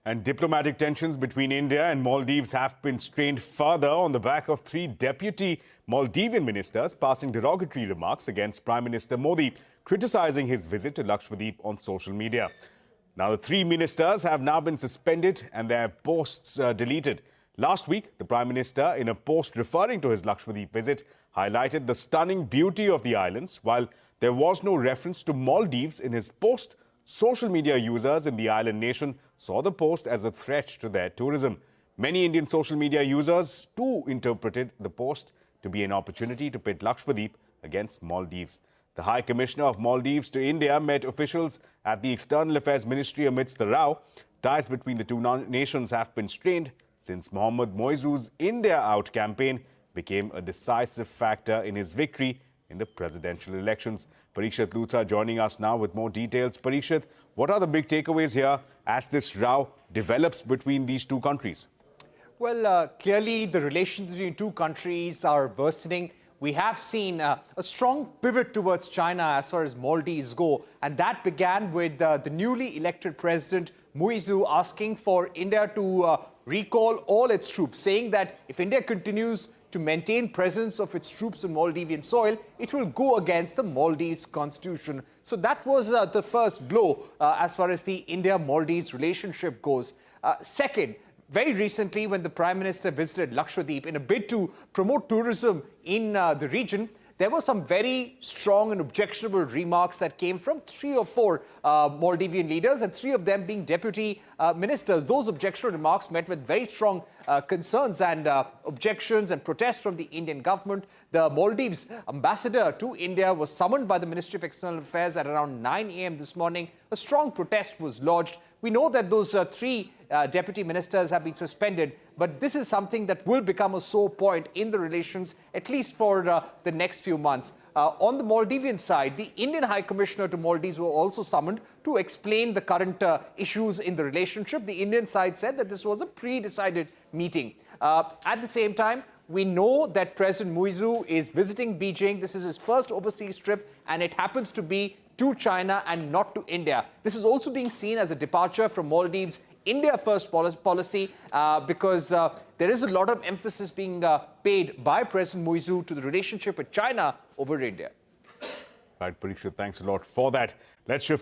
And diplomatic tensions between India and Maldives have been strained further on the back of three deputy Maldivian ministers passing derogatory remarks against Prime Minister Modi, criticizing his visit to Lakshadweep on social media. Now, the three ministers have now been suspended and their posts deleted. Last week, the Prime Minister, in a post referring to his Lakshadweep visit, highlighted the stunning beauty of the islands. While there was no reference to Maldives in his post, social media users in the island nation saw the post as a threat to their tourism. Many Indian social media users too interpreted the post to be an opportunity to pit Lakshadweep against Maldives. The High Commissioner of Maldives to India met officials at the External Affairs Ministry amidst the row. Ties between the two nations have been strained since Mohammad Moizu's India Out campaign became a decisive factor in his victory in the presidential elections. Parikshit Luthra joining us now with more details. Parikshit, what are the big takeaways here as this row develops between these two countries? Well, clearly the relations between two countries are worsening. We have seen a strong pivot towards China as far as Maldives go, and that began with the newly elected president Moizu asking for India to recall all its troops, saying that if India continues to maintain presence of its troops on Maldivian soil, it will go against the Maldives constitution. So that was the first blow as far as the India-Maldives relationship goes. Second, very recently, when the Prime Minister visited Lakshadweep in a bid to promote tourism in the region, there were some very strong and objectionable remarks that came from 3 or 4 Maldivian leaders, and 3 of them being deputy ministers. Those objectionable remarks met with very strong concerns and objections and protests from the Indian government. The Maldives ambassador to India was summoned by the Ministry of External Affairs at around 9 a.m. this morning. A strong protest was lodged. We know that those 3 deputy ministers have been suspended, but this is something that will become a sore point in the relations, at least for the next few months. On the Maldivian side, the Indian High Commissioner to Maldives were also summoned to explain the current issues in the relationship. The Indian side said that this was a pre-decided meeting. At the same time, we know that President Moizu is visiting Beijing. This is his first overseas trip, and it happens to be to China and not to India. This is also being seen as a departure from Maldives' India-first policy because there is a lot of emphasis being paid by President Moizu to the relationship with China over India. Right, Parikshit, thanks a lot for that. Let's shift